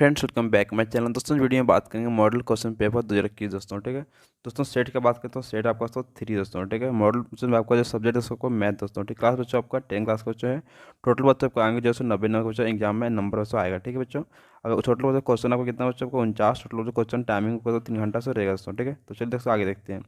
Friends welcome back my channel. दोस्तों इस video में बात करेंगे मॉडल क्वेश्चन पेपर 2021 दोस्तों। ठीक है दोस्तों, सेट की बात करते हैं तो सेट आपका दोस्तों 3 दोस्तों। ठीक है, मॉडल क्वेश्चन में आपका जो सब्जेक्ट है उसको मैथ दोस्तों। ठीक, क्लास बच्चों आपका 10 क्लास का बच्चों है। टोटल बच्चों आपको आएंगे जो 90 नंबर बच्चों एग्जाम में नंबर बच्चों आएगा। ठीक है बच्चों, अगर टोटल बच्चों क्वेश्चन आपको कितना बच्चों को 49 टोटल जो क्वेश्चन टाइमिंग को 3 घंटा से रहेगा दोस्तों। ठीक है, तो चलिए दोस्तों आगे देखते हैं।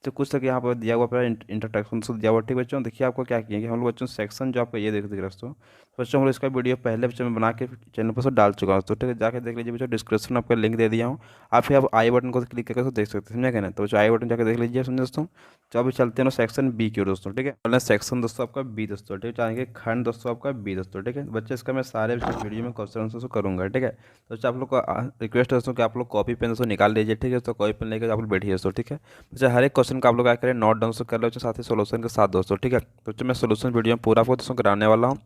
तो कुछ तक यहाँ पर दिया हुआ पूरा इंट्रोडक्शन से दिया हुआ। ठीक बच्चों, देखिए आपको क्या किया कि हम लोग बच्चों सेक्शन जो आपका ये देख रहे दोस्तों। तो बच्चों हम लोग इसका वीडियो पहले बच्चों में बना के चैनल पर से डाल चुका हूँ। तो ठीक है, जाके देख लीजिए बच्चों, डिस्क्रिप्शन में आपका लिंक दे दिया हूँ। आप फिर आप आई बटन को क्लिक करके तो देख सकते हैं, समझा क्या ना। तो बच्चों आई बटन जाकर देख लीजिए समझे दोस्तों। तो अभी चलते हैं ना सेक्शन बी की ओर दोस्तों। ठीक है, पहले सेक्शन दोस्तों आपका बी दोस्तों। ठीक है, चाहेंगे खंड दोस्तों आपका बी दोस्तों। ठीक है बच्चे, इसका मैं सारे वीडियो में क्वेश्चन आंसर करूँगा। ठीक है, तो बच्चे आप लोग को रिक्वेस्ट है दोस्तों कि आप लोग कॉपी पेन दोस्तों निकाल लीजिए। ठीक है, तो कॉपी पेन लेकर आप लोग बैठिए दोस्तों। ठीक है बच्चे, हर एक क्वेश्चन का आप लोग क्या करें, नोट डाउन कर लो साथ ही सोल्यूशन के साथ दोस्तों। ठीक है, तो बच्चे मैं सोल्यूशन वीडियो में पूरा आपको दोस्तों कराने वाला हूँ।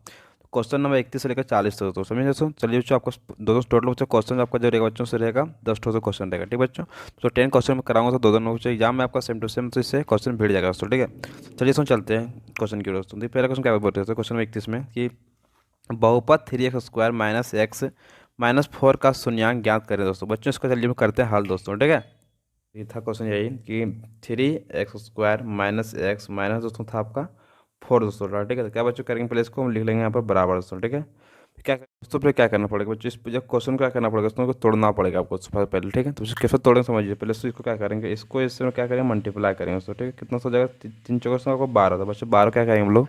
क्वेश्चन नंबर 31 से लेकर 40 तक दोस्तों, समझिए दोस्तों। चलिए बच्चों, आपको दोनों टोटल बच्चों क्वेश्चन आपका जो रहेगा बच्चों से रहेगा 10 टोटल क्वेश्चन रहेगा। ठीक है बच्चों, तो 10 क्वेश्चन में कराऊंगा तो दो बच्चों एग्जाम में आपका सेम टू सेम तो इससे क्वेश्चन भिड़ जाएगा दोस्तों। ठीक है, चलिए दोस्तों चलते हैं क्वेश्चन की ओर दोस्तों। तो पहला क्वेश्चन क्या बोलते हैं क्वेश्चन नंबर 31 में कि बहुपद 3x² माइनस एक्स माइनस 4 का शून्यांक ज्ञात करें दोस्तों। बच्चों इसका चलिए हम करते हैं हल दोस्तों। ठीक है, ये था क्वेश्चन यही कि 3x² माइनस एक्स माइनस दोस्तों था आपका 4 दोस्तों। ठीक है, तो क्या बच्चों करेंगे, पहले इसको हम लिख लेंगे यहाँ पर बराबर दोस्तों। ठीक है, क्या दोस्तों फिर क्या करना पड़ेगा बच्चों, इस जब क्वेश्चन क्या करना पड़ेगा दोस्तों को तोड़ना पड़ेगा आपको सबसे पहले। ठीक है, तो कैसे तोड़ेंगे समझिए। पहले इसको क्या करेंगे, इसको इससे क्या करेंगे, मल्टीप्लाई करेंगे दोस्तों। ठीक है, कितना हो जाएगा, 3 चौका से आपको 12 था बच्चों। 12 क्या करेंगे हम लोग,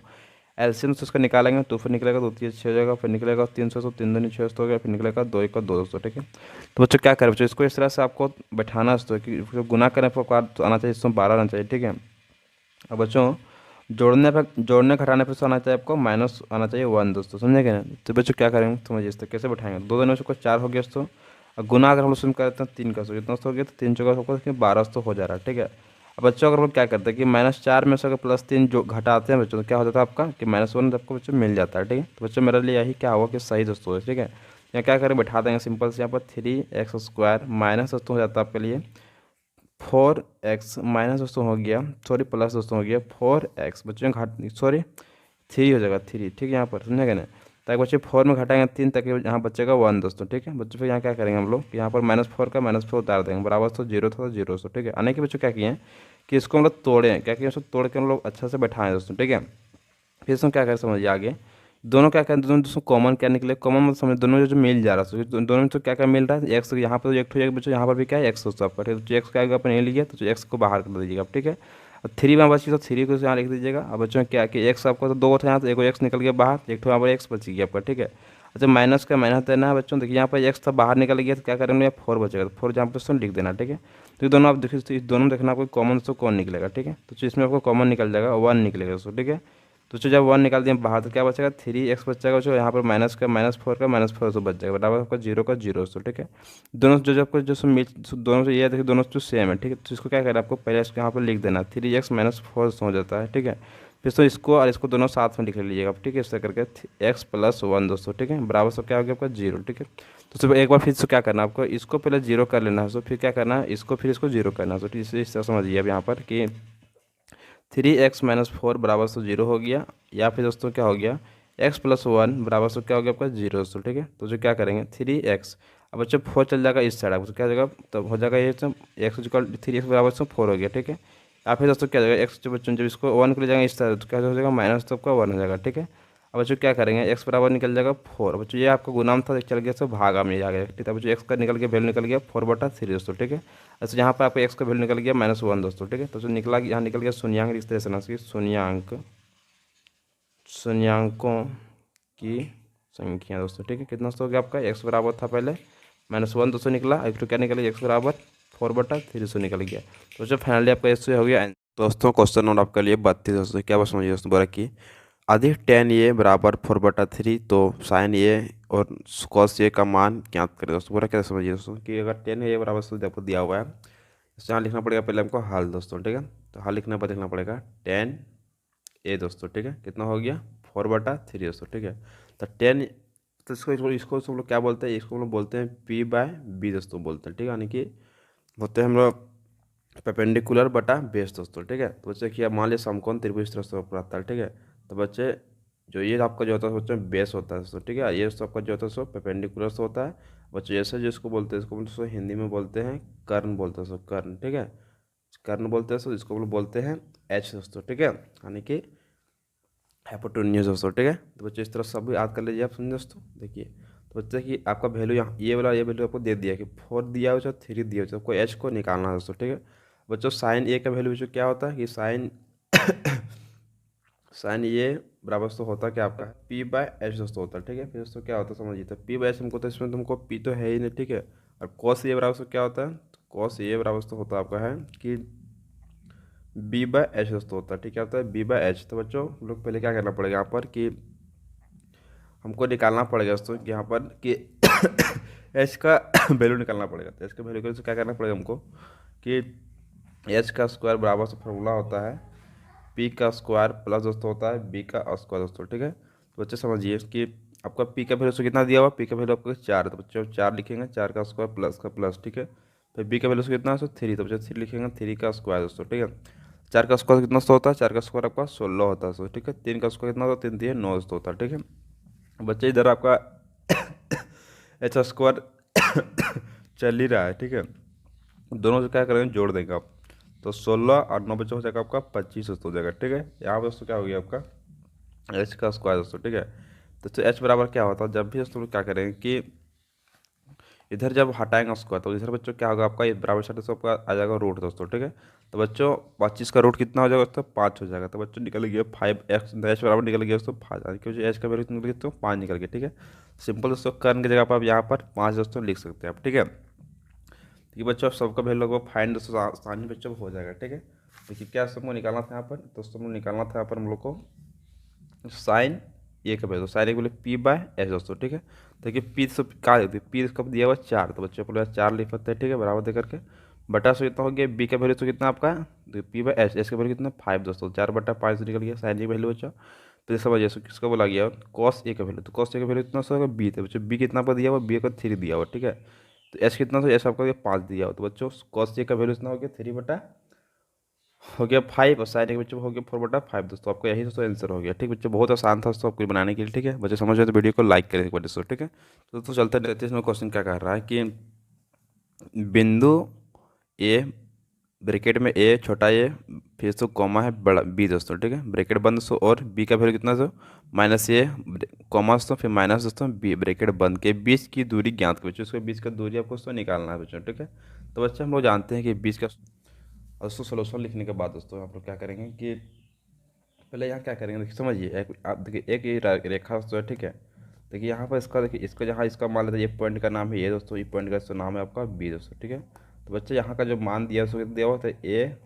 एलसीएम से उसका निकालेंगे तो फिर निकलेगा 2 3 6 हो जाएगा, फिर निकलेगा 300 तो 3 दूनी 6 हो गया, फिर निकलेगा 2 1 2 दोस्तों। ठीक है, तो बच्चों क्या करें बच्चों, इसको इस तरह से आपको बैठाना है दोस्तों कि गुना करने पर आपको तो आना चाहिए, इसमें 12 आना चाहिए। ठीक है, अब बच्चों जोड़ने घटाने पर आना चाहिए आपको माइनस आना चाहिए 1 दोस्तों, समझे क्या। तो बच्चों क्या करेंगे समझिए, इस कैसे बैठाएंगे, 2 दूनी को 4 हो गया दोस्तों। और गुना अगर हम लोग करते हैं 3 का सौ कितना हो गया, तो 3 चौका सबको 12 हो जा रहा है। ठीक है, अब बच्चों अगर वो क्या करते हैं कि -4 में से अगर +3 जो घटाते हैं बच्चों, तो क्या हो जाता है आपका कि -1 आपको बच्चों मिल जाता है। ठीक है, तो बच्चों मेरे लिए यही क्या होगा कि सही दोस्तों है। ठीक है, यहाँ क्या करें, बैठा देंगे सिंपल से यहाँ पर 3x² माइनस दोस्तों हो जाता है आपके लिए 4x माइनस दोस्तों हो गया, सॉरी प्लस दोस्तों हो गया 4x बच्चों घाट सॉरी 3 हो जाएगा 3। ठीक है, यहाँ पर समझेगा ना, ताकि बच्चे 4 में घटाएंगे 3 तक यहाँ बचेगा 1 दोस्तों। ठीक है बच्चों, फिर यहाँ क्या करेंगे हम लोग, यहाँ पर -4 का -4 उतार देंगे बराबर तो 0 था तो 0 दोस्तों। ठीक है, आने के बच्चों क्या किए हैं कि इसको हम लोग तोड़ें, क्या किए, उसको तोड़ के हम लोग अच्छा से बैठाएं दोस्तों। ठीक है, फिर इसमें क्या करें समझिए आगे, दोनों क्या करें, दोनों दोस्तों कॉमन क्या निकले, कॉमन मतलब समझ दोनों जो मिल जा रहा है दोनों में तो क्या क्या मिल रहा है, एक्स यहाँ पर एक हो बच्चों, यहाँ पर भी क्या है एक्स दोस्तों आपका। ठीक है, तो एक्स क्या अपन नहीं लिया तो एक्स को बाहर कर दीजिएगा। ठीक है, और 3 में बची तो 3 को यहाँ लिख दीजिएगा। अब बच्चों क्या कि एक्स आपका तो 2 था यहाँ, तो एक एक्स निकल गया बाहर, एक तो यहाँ पर एक्स बच गया आपका। ठीक है, अच्छा माइनस का माइनस देना है बच्चों, देखिए यहाँ पर एक्स था बाहर निकल गया तो क्या करेंगे, 4 बचेगा, तो 4 जहाँ पर दोस्तों लिख देना। ठीक है, तो ये दोनों आप देखिए, तो इस दोनों में देखना आपको कॉमन दोस्तों कौन निकलेगा। ठीक है, तो इसमें आपको कॉमन निकल जाएगा 1 निकलेगा दोस्तों। ठीक है, तो जब 1 निकाल दिए बाहर तो क्या बचेगा 3x बचेगा जो यहाँ पर -4 का -4 तो बच जाएगा बराबर आपका 0 का 0 दोस्तों। ठीक है, दोनों जो आपको जो सो मिल दोनों से ये देखिए दोनों जो सेम है। ठीक है, तो इसको क्या करना है आपको, पहले इसको यहाँ पर लिख देना 3x -4 हो जाता है। ठीक है, फिर तो इसको और इसको दोनों साथ में लिख लीजिएगा। ठीक है, इससे करके x+1 दोस्तों। ठीक है, बराबर सब क्या हो गया आपका 0। ठीक है, तो सिर्फ एक बार फिर से क्या करना है आपको, इसको पहले 0 कर लेना है, तो फिर क्या करना है इसको फिर इसको 0 करना है। तो इस तरह समझिए अब यहाँ पर कि 3x-4 बराबर से 0 हो गया, या फिर दोस्तों क्या हो गया x+1 बराबर से क्या हो गया आपका 0 दोस्तों। ठीक है, तो जो क्या करेंगे 3x, अब बच्चे 4 चल जाएगा इस साइड, तो क्या हो जाएगा, तब हो जाएगा ये एक्स इक्वल 3x बराबर से 4 हो गया। ठीक है, या फिर दोस्तों क्या हो जाएगा एक्स, जो बच्चों जब इसको 1 को ले जाएंगे इस साइड तो क्या हो जाएगा माइनस, तो आपका 1 हो जाएगा। ठीक है, अब बच्चों क्या करेंगे एक्स बराबर निकल जाएगा 4, बच्चों ये आपका गुणाम था चल गया तो भागा में आ गया। ठीक है, बच्चों एक्स का निकल गया वैल्यू निकल गया 4/3 दोस्तों। ठीक है, अच्छा यहाँ पर आपको एक्स का वैल्यू निकल गया -1 दोस्तों। ठीक है, तो जो निकला यहाँ निकल गया शून्यांक, इस तरह से ना शून्यांकों की संख्या दोस्तों। ठीक है, कितना हो गया आपका, एक्स बराबर था पहले -1 दोस्तों निकला, एक तो क्या निकल गया एक्स बराबर 4/3 निकल गया। तो जो फाइनली आपका इससे हो गया दोस्तों। क्वेश्चन नंबर आपके लिए 32 दोस्तों, क्या बात समझिए दोस्तों, बोला कि अधिक tan ये बराबर 4/3, तो साइन ये और cos ये का मान ज्ञात करें दोस्तों। पूरा क्या समझिए दोस्तों कि अगर tan ये बराबर से आपको दिया हुआ है, तो यहाँ लिखना पड़ेगा पहले हमको हल दोस्तों। ठीक है, तो हल लिखने पर लिखना पड़ेगा tan ए दोस्तों। ठीक है, कितना हो गया 4/3 दोस्तों। ठीक है, तो tan, तो इसको इसको इसको हम लोग क्या बोलते हैं, इसको हम लोग बोलते हैं p/b दोस्तों बोलते हैं। ठीक है, यानी कि होते हैं हम लोग परपेंडिकुलर बटा बेस दोस्तों। ठीक है, तो बच्चे कि मान लिया समकोण त्रिभुज इस तरह से ऊपर आता है। ठीक है, तो बच्चे जो ये आपका जो होता है बच्चों बेस होता है दोस्तों। ठीक है, ये दोस्तों आपका जो होता है सो परपेंडिकुलर से होता है, बच्चों जैसे जिसको बोलते हैं, इसको बोलते हैं हिंदी में बोलते हैं कर्ण, बोलते हैं उसको कर्ण, ठीक है, कर्ण बोलते हैं। सो इसको बोलते हैं एच दोस्तों, ठीक है, यानी कि हाइपोटेन्यूज दोस्तों, ठीक है। तो बच्चों इस तरह सब याद कर लीजिए आप, समझे दोस्तों। देखिए तो बच्चे कि आपका वैल्यू यहाँ ये वैल्यू आपको दे दिया कि 4 दिया हो चाहे 3 दिया हो, चाहे आपको एच को निकालना है दोस्तों, ठीक है। बच्चों साइन ए का वैल्यू बच्चों क्या होता है कि साइन साइन ए बराबर दोस्तों होता है क्या आपका पी बाय एच दोस्तों होता है, ठीक है। फिर दोस्तों क्या होता है समझिए, तो पी बाय एच हमको, तो इसमें तुमको पी तो है ही नहीं, ठीक है। और कॉस ए बराबर दोस्तों क्या होता है, तो कॉस ए बराबर दोस्तों होता है आपका है कि बी बाय एच दोस्तों होता है, ठीक है, होता है बी बाय एच। तो बच्चों हम लोग पहले क्या करना पड़ेगा यहाँ पर कि हमको निकालना पड़ेगा दोस्तों कि यहाँ पर कि एच का वैल्यू निकालना पड़ेगा। तो एच का वैल्यू के लिए क्या करना पड़ेगा हमको कि एच का स्क्वायर बराबर से फॉर्मूला होता है पी का स्क्वायर प्लस दोस्तों होता है बी का स्क्वायर दोस्तों, ठीक है। तो बच्चे समझिए कि आपका पी का वैल्यू कितना दिया हुआ, पी का वैल्यू आपको 4, तो बच्चों 4 लिखेंगे, 4 का स्क्वायर प्लस का प्लस, ठीक है। फिर बी का वैल्यू कितना है, 3, तो बच्चों 3 लिखेंगे, 3 का स्क्वायर दोस्तों, ठीक है। 4 का स्क्वायर कितना होता है, 4 का स्क्वायर आपका 16 होता है दोस्तों, ठीक है। 3 का स्क्वायर कितना होता है, 3 3 9 दोस्तों होता है, ठीक है। बच्चे इधर आपका एच स्क्वायर चल ही रहा है, ठीक है। दोनों से क्या करेंगे, जोड़ देंगे आप, तो 16 और 9 बच्चों हो जाएगा आपका 25 दोस्तों हो जाएगा, ठीक है। यहाँ पर दोस्तों क्या हो गया आपका एच का स्क्वायर दोस्तों, ठीक है। तो एच बराबर क्या होता है, जब भी दोस्तों क्या करेंगे कि इधर जब हटाएंगे स्क्वायर तो इधर बच्चों क्या होगा आपका ये बराबर साइड से आपका आ जाएगा रूट दोस्तों, ठीक है। तो बच्चों 25 का रूट कितना हो जाएगा दोस्तों, 5 हो जाएगा। तो बच्चों निकल गया 5 एच बराबर निकल गया दोस्तों 5, क्योंकि एच का वैल्यू निकल गया दोस्तों 5 निकल गया, ठीक है। सिंपल दोस्तों कर्ण की जगह पर आप यहाँ पर 5 दोस्तों लिख सकते हैं आप, ठीक है। ठीक है बच्चों, आप सबका वैल्यू लगभग फाइंड दोस्तों आसानी बच्चों हो जाएगा, ठीक है। देखिए क्या सबको निकालना था यहाँ पर, दोस्तों हमको निकालना था यहाँ पर हम लोग को साइन ए का वैल्यू, साइन ए बोले पी बाय एच दोस्तों, ठीक है। देखिए पी से क्या देती है, पी कब दिया हुआ 4, तो बच्चों को 4 लिख सकते हैं, ठीक है, बराबर दे करके बटा से कितना हो गया, बी का वैल्यू तो कितना आपका है पी बाय एच, एच का वैल्यू कितना 5 दोस्तों, 4/5 निकल गया साइन ए की वैल्यू बच्चों। तो इस वजह से किसका बोला गया कॉस ए का वैल्यू, तो कॉस ए का वैल्यू कितना सा होगा बी, तो बच्चों बी कितना पर दिया हुआ, बी का 3 दिया हुआ, ठीक है। तो एच कितना, तो एच आपका 5 दिया हुआ, तो बच्चों कॉस ए का वैल्यू कितना हो गया 3 हो गया 5, और साइन के बच्चों हो गया 4/5 दोस्तों। आपका यही दोस्तों आंसर हो गया, ठीक बच्चों, बहुत आसान था दोस्तों आपको बनाने के लिए, ठीक है। बच्चे समझ रहे तो वीडियो को लाइक करें एक बार दोस्तों, ठीक है। तो दोस्तों चलते रहते हैं, इसमें क्वेश्चन क्या कर रहा है कि बिंदु ए ब्रैकेट में ए छोटा ए फिर तो कॉमा है बड़ा बी दोस्तों, ठीक है, ब्रैकेट बंद दोस्तों, और बी का वैल्यू कितना दोस्तों माइनस ए कॉमा दोस्तों फिर माइनस दोस्तों बी ब्रैकेट बंद के बीच की दूरी ज्ञात कर बच्चों, उसके बीच का दूरी आपको दोस्तों निकालना है बच्चों, ठीक है। तो बच्चे हम लोग जानते हैं कि बीच का, और उसको सोल्यूशन लिखने के बाद दोस्तों आप लोग क्या करेंगे कि पहले यहाँ क्या करेंगे, देखिए समझिए एक आप देखिए एक ये रेखा दोस्तों है, ठीक है। देखिए यहाँ पर इसका देखिए इसका जहाँ इसका मान लेते हैं ये पॉइंट का नाम है ये दोस्तों, ये पॉइंट का दोस्तों नाम है आपका बी दोस्तों, ठीक है। तो बच्चे यहाँ का जो मान दिया उसको कितना दिया हुआ था ए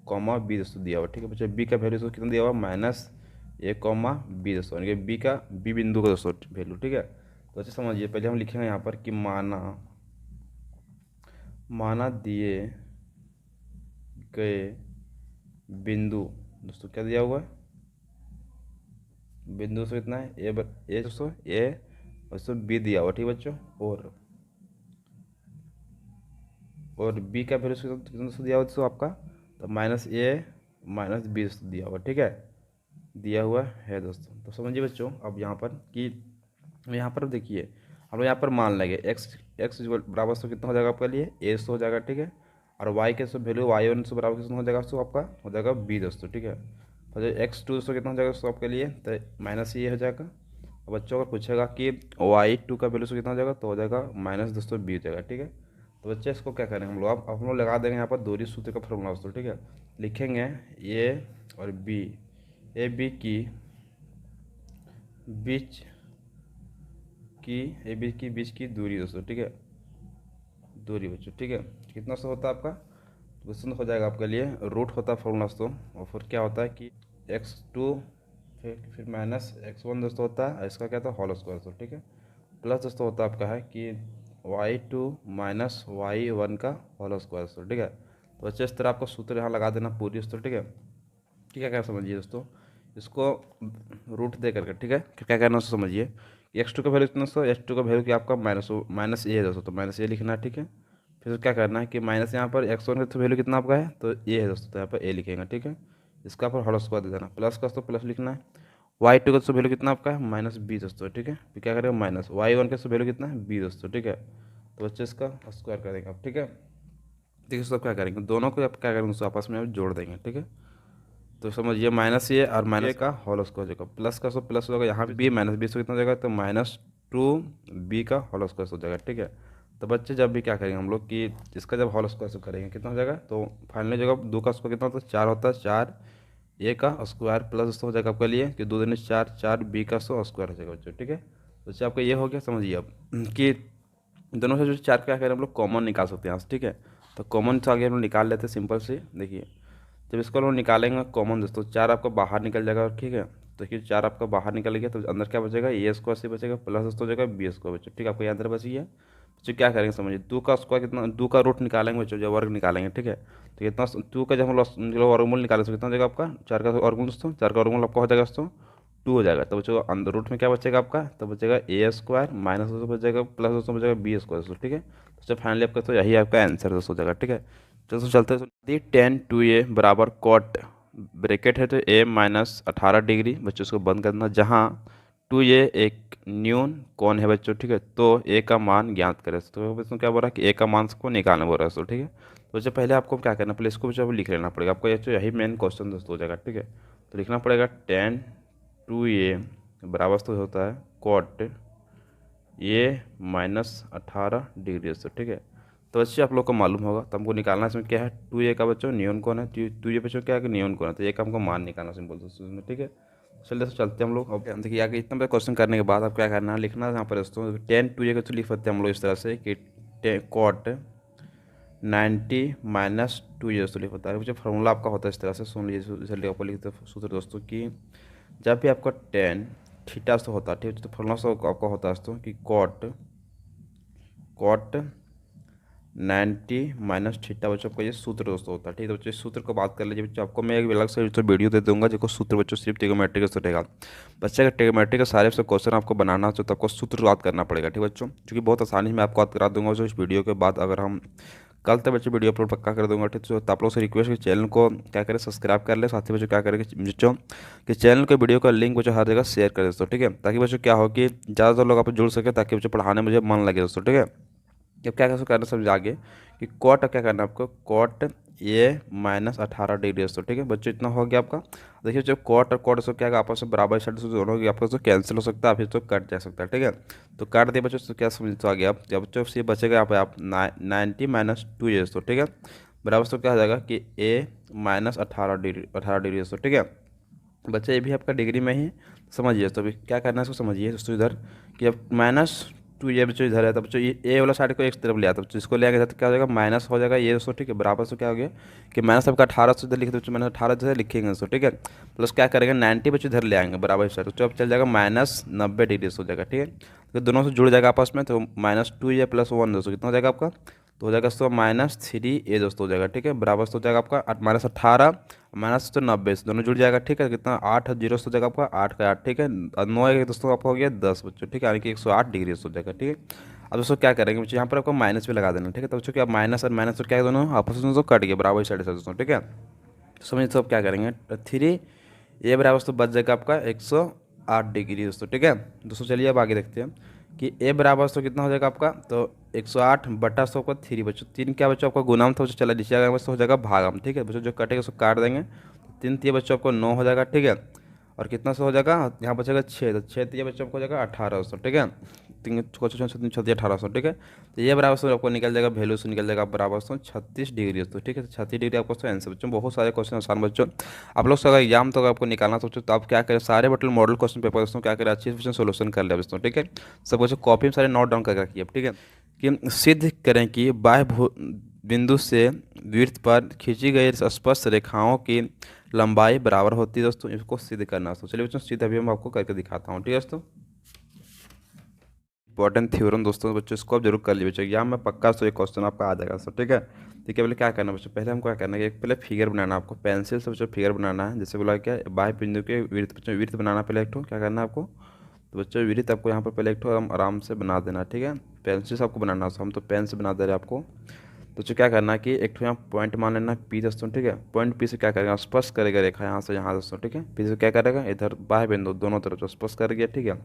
कॉमा बी दोस्तों दिया हुआ, ठीक है बच्चे। बी का वैल्यू दोस्तों कितना दिया हुआ माइनस ए कॉमा बी दोस्तों, यानी कि बी का बी बिंदु का दोस्तों वैल्यू, ठीक है। तो बच्चे समझिए पहले हम लिखेंगे यहाँ पर कि माना माना दिए गए बिंदु दोस्तों क्या दिया हुआ है, बिंदु दोस्तों कितना है ए दोस्तों ए दोस्तों बी दिया हुआ, ठीक है बच्चों। और बी का वैल्यू कितना दोस्तों दिया हुआ दोस्तों आपका, तो माइनस ए माइनस बी दोस्तों दिया हुआ, ठीक है, दिया हुआ है दोस्तों। तो समझिए बच्चों अब यहाँ पर कि यहाँ पर देखिए हम लोग यहाँ पर मान लेंगे एक्स एक्स बराबर से कितना हो जाएगा आपके लिए ए दोस्तों हो जाएगा, ठीक है। और वाई के सब वैल्यू वाई वन से बराबर कितना हो जाएगा दोस्तों आपका हो जाएगा बी दोस्तों, ठीक है। तो x2 दोस्तों कितना हो जाएगा दोस्तों आपके लिए, तो माइनस ये हो जाएगा। अब बच्चों अगर पूछेगा कि y2 का वैल्यू कितना हो जाएगा, तो हो जाएगा माइनस दोस्तों बी हो जाएगा, ठीक है। तो बच्चे इसको क्या करेंगे हम लोग, अब हम लोग लगा देंगे यहाँ पर दूरी सूत्र का फॉर्मूला दोस्तों, ठीक है। लिखेंगे ए और बी, ए बी की बीच बीच की दूरी दोस्तों, ठीक है, दूरी बच्चों, ठीक है। कितना सा होता है आपका, क्वेश्चन हो जाएगा आपके लिए रूट होता है फॉर्मूला दोस्तों, और फिर क्या होता है कि x2 फिर माइनस x1 दोस्तों होता है, इसका क्या था होल स्क्वायर दोस्तों, ठीक है। प्लस दोस्तों होता है आपका है कि y2 माइनस y1 का होल स्क्वायर दोस्तों, ठीक है। तो बच्चे इस तरह आपको सूत्र यहाँ लगा देना पूरी दोस्तों, ठीक है। ठीक है क्या समझिए दोस्तों, इसको रूट दे करके, ठीक है, क्या करना है उसको समझिए। x2 का वैल्यू कितना दोस्तों, x2 का वैल्यू क्या आपका माइनस ए है दोस्तों, तो माइनस ए लिखना है, ठीक है। फिर क्या करना है कि माइनस यहाँ पर x1 का तो वैल्यू कितना आपका है, तो ए है दोस्तों, तो यहाँ पर ए लिखेंगे, ठीक है। इसका पर होल स्क्वायर दे देना, प्लस का तो प्लस लिखना है, y2 का दोस्तों वैल्यू कितना आपका है -b दोस्तों, ठीक है। फिर क्या करेंगे माइनस y1 का वैल्यू कितना है b दोस्तों, ठीक है। तो बच्चे इसका स्क्वायर कर देंगे आप, ठीक है। देखिए दोस्तों क्या करेंगे, दोनों को आप क्या करेंगे दोस्तों आपस में आप जोड़ देंगे, ठीक है। तो समझिए माइनस ये और माइनस का होल स्क्वायर हो जाएगा, प्लस का सो प्लस हो जाएगा, यहाँ पे बी माइनस बी से कितना हो जाएगा, तो -2b का होल स्क्वायर हो जाएगा, ठीक है। तो बच्चे जब भी क्या करेंगे हम लोग कि इसका जब होल स्क्वायर करेंगे कितना हो जाएगा, तो फाइनली जगह 2 का स्क्वायर कितना होता है 4 होता है, 4 ए का स्क्वायर प्लस दोस्तों हो जाएगा आपके लिए कि 2 दूनी 4, 4 बी का स्क्वायर हो जाएगा बच्चों, ठीक है। तो बच्चे आपका ये हो गया, समझिए अब कि दोनों से जो 4 क्या करें हम लोग कॉमन निकाल सकते हैं यहाँ से, ठीक है। तो कॉमन से आगे हम लोग निकाल लेते हैं सिंपल से, देखिए जब इसको हम लोग निकालेंगे कॉमन दोस्तों 4 आपका बाहर निकल जाएगा, ठीक है। तो देखिए 4 आपका बाहर निकल गया तो अंदर क्या बचेगा, ए स्क्वायर से बचेगा प्लस दोस्तों हो जाएगा बी स्क्वायर बच्चों, ठीक है। आपको यहाँ अंदर बची है बच्चों, क्या करेंगे समझिए 2 का स्क्वायर कितना, 2 का रूट निकालेंगे बच्चों, जब वर्ग निकालेंगे, ठीक है। तो कितना 2 का जब हम लोग वर्गमूल निकालेंगे तो कितना हो जाएगा आपका 4 का वर्गमूल दोस्तों, 4 का वर्गमूल आपका हो जाएगा दोस्तों 2 हो जाएगा। तो बच्चों अंदर रूट में क्या बचेगा आपका, तो बचेगा ए स्क्वायर माइनस दोस्तों बचेगा प्लस दोस्तों बचेगा बी स्क्वायर दोस्तों, ठीक है। तो फाइनली आपका तो यही आपका आंसर दोस्तों हो जाएगा, ठीक है। चलो चलते हैं, 10 2a बराबर कॉट ब्रैकेट है तो a-18 डिग्री बच्चों उसको बंद करना, जहाँ 2a एक न्यून कौन है बच्चों, ठीक है। तो a का मान ज्ञात करें, तो बच्चों क्या बोल रहा है कि a का मान को निकालना बोल रहा है दोस्तों, ठीक है। तो बच्चों पहले आपको क्या करना, पहले इसको बच्चों लिख लेना पड़ेगा आपको, ये तो यही मेन क्वेश्चन दोस्तों हो जाएगा, ठीक है। तो लिखना पड़ेगा 10 2a बराबर तो होता है कॉट a-18 डिग्री दोस्तों, ठीक है। तो बच्चे आप लोग को मालूम होगा, तो हमको निकालना इसमें क्या है 2a का बच्चों न्यून कौन है, 2a बच्चों क्या है कि न्यून कौन है, तो ये का हमको मान निकालना सिंपल दोस्तों इसमें, ठीक है। चलिए दोस्तों चलते हैं हम लोग। अब देखिए आगे इतना बड़ा क्वेश्चन करने के बाद आप क्या करना है, लिखना है यहाँ पर दोस्तों 10 2a का तो लिख सकते हैं हम लोग इस तरह से कि कॉट 90 - 2a दोस्तों लिख सकता है। बच्चों फॉर्मूला आपका होता है इस तरह से, सुन लीजिए जल्दी आपको लिखते सूत्र दोस्तों कि जब भी आपका टेन थीटा से होता है, ठीक है, तो फॉर्मूला से आपका होता है दोस्तों कि कॉट 90 - थीटा बच्चों आपका ये सूत्र दोस्तों होता है, ठीक है। तो बच्चों इस सूत्र को बात कर लीजिए बच्चों, आपको मैं एक अलग से तो वीडियो दे दूंगा जिसको सूत्र बच्चों सिर्फ ट्रिग्नोमेट्री का रहेगा। बच्चे अगर ट्रिग्नोमेट्री का सारे से क्वेश्चन आपको बनाना हो तो आपको सूत्र याद करना पड़ेगा, ठीक है बच्चों, क्योंकि बहुत आसानी में आपको याद करा दूंगा। जो इस वीडियो के बाद अगर हम कल तक बच्चे वीडियो अपलोड पक्का कर दूंगा, ठीक है। तो आप लोग से रिक्वेस्ट कि चैनल को क्या करें सब्सक्राइब कर ले, साथ ही बच्चों क्या करेंगे बच्चों कि चैनल के वीडियो का लिंक बच्चों हर जगह शेयर कर दोस्तों, ठीक है, ताकि बच्चों क्या हो कि ज़्यादातर लोग आप जुड़ सके, ताकि बच्चों पढ़ाने में मुझे मन लगे दोस्तों, ठीक है। अब क्या कैसे करना समझ आगे कि कॉट क्या करना है आपको, कॉट a-18 डिग्री दोस्तों, ठीक है बच्चों इतना हो गया आपका। देखिए जब कॉट और कॉट क्या आपस में बराबर साइड से दोनों की आपका तो कैंसिल हो सकता है, फिर तो कट जा सकता है, ठीक है। तो काट दिए बच्चों, तो क्या समझ तो आ गया आप, जब बच्चों से बचेगा यहाँ पे आप 90 - 2a दोस्तों, ठीक है, बराबर तो क्या हो जाएगा कि a-18 डिग्री दोस्तों, ठीक है। बच्चा ये भी आपका डिग्री में ही समझिए। तो अभी क्या करना है इसको समझिए दोस्तों इधर कि अब -2 ये बच्चों इधर है, तो बच्चों ये ए वाला साइड को एक तरफ ले आता है, तो इसको ले आगे तो क्या हो जाएगा माइनस हो जाएगा ये दोस्तों, ठीक है। बराबर से क्या हो गया कि माइनस आपका 18 से इधर लिखे तो बच्चों -18 इधर लिखेंगे दोस्तों, ठीक है। प्लस क्या करेंगे 90 बच्चों इधर ले आएंगे बराबर साइड, तो अब चल जाएगा -90 डिग्री हो जाएगा, ठीक है। तो दोनों से जुड़ जाएगा आपस में, तो -2 या +1 दोस्तों कितना हो जाएगा आपका, तो हो जाएगा दोस्तों -3a दोस्तों हो जाएगा, ठीक है। बराबर से हो जाएगा आपका -18 -90 से दोनों जुड़ जाएगा, ठीक है। कितना 8 जीरो से हो जाएगा आपका 8 का 8, ठीक है। 9 एक दोस्तों आपका हो गया 10 बच्चों, ठीक है, यानी कि 108 डिग्री हो जाएगा, ठीक है। अब दोस्तों क्या करेंगे बच्चों, यहाँ पर आपको माइनस भी लगा देना, ठीक है। तो बच्चों क्या माइनस और माइनस तो क्या है दोनों आपस में तो कट गया बराबर साइड से दोस्तों, ठीक है। तो समझिए तो अब क्या करेंगे 3 ए बराबर तो बच जाएगा आपका 108 डिग्री दोस्तों, ठीक है दोस्तों। चलिए अब आगे देखते हैं कि ए बराबर तो कितना हो जाएगा आपका, तो 108/100 का 3 बच्चों, 3 क्या बच्चों आपका गुणाम था बच्चों, चला नीचे आएगा बस हो जाएगा भागम, ठीक है बच्चों। जो कटेगा उसको काट देंगे, 3 तिया बच्चों आपको 9 हो जाएगा, ठीक है। और कितना से हो जाएगा यहाँ बचेगा 6, तो 6 तिया बच्चों आपको हो जाएगा 1800, ठीक है। 1800, ठीक है। तो ये बराबर से आपको निकल जाएगा वैल्यू से निकल जाएगा बराबर से 36 डिग्री दोस्तों, ठीक है। 36 डिग्री आपको तो आंसर बच्चों, बहुत सारे क्वेश्चन आसान बच्चों। आप लोग से अगर एग्जाम तो अगर आपको निकालना सोचो तो आप क्या करें, सारे बटल मॉडल क्वेश्चन पेपर दोस्तों क्या करें अच्छे से सोल्यूशन कर ले दोस्तों, ठीक है। सब बच्चों कॉपी में सारे नोट डाउन करके रखिए, ठीक है। कि सिद्ध करें कि बाह्य बिंदु से वृत्त पर खींची गई स्पर्श रेखाओं की लंबाई बराबर होती है दोस्तों, इसको सिद्ध करना है। तो चलिए बच्चों सिद्ध अभी मैं आपको करके दिखाता हूँ, ठीक है दोस्तों। इंपॉर्टेंट थ्योरम दोस्तों बच्चों, इसको आप जरूर कर लीजिए बच्चों, यहाँ में पक्का तो ये क्वेश्चन आपका आ जाएगा दोस्तों, ठीक है। ठीक है पहले क्या करना है बच्चों, पहले हमको क्या करना है एक पहले फिगर बनाना है आपको, पेंसिल से बच्चों फिगर बनाना है। जैसे बोला क्या बाह्य बिंदु के वृत्त बच्चों, वृत्त बनाना पहले एक ठो क्या करना है आपको, तो बच्चों वृत्त आपको यहाँ पर पहले एक ठो आराम से बना देना है, ठीक है। पेंसिल से आपको बनाना है, हम तो पेन से बना दे रहे हैं आपको। दोस्तों क्या करना है कि एक तो यहाँ पॉइंट मान लेना पी दोस्तों, ठीक है। पॉइंट पी से क्या करेगा, स्पर्श करेगा रेखा यहाँ से यहाँ दोस्तों, ठीक है। पी से क्या करेगा, इधर बाह्य बिंदु दोनों तरफ स्पर्श कर गया, ठीक है।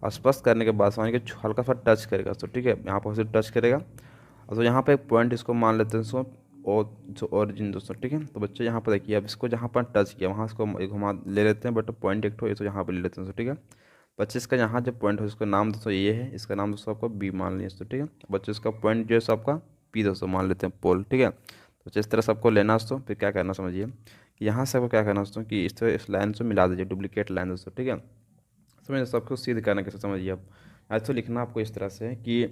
और स्पर्श करने के बाद समझ के हल्का सा टच करेगा दोस्तों, ठीक है। यहाँ पर टच करेगा और तो यहाँ पे एक पॉइंट इसको मान लेते हैं दोस्तों, और जो ओरिजिन दोस्तों, ठीक है। तो बच्चे यहाँ पर देखिए, अब इसको जहाँ पर टच किया वहाँ इसको घुमा ले लेते हैं, बट पॉइंट एक तो ये तो यहाँ पर ले लेते हैं दोस्तों, ठीक है। बच्चे इसका यहाँ जो पॉइंट है उसका नाम दोस्तों ये है, इसका नाम दोस्तों आपको बी मान लिया दोस्तों, ठीक है। बच्चे इसका पॉइंट जो है आपका पी दोस्तों मान लेते हैं, पोल, ठीक है। तो इस तरह से आपको लेना दोस्तों, फिर क्या करना समझिए कि यहाँ से आपको क्या करना दोस्तों कि इस तरह इस लाइन से मिला दीजिए, डुप्लीकेट लाइन दोस्तों, ठीक है। समझिए सबको सिद्ध करना कैसे समझिए आप। आज तो लिखना आपको इस तरह से कि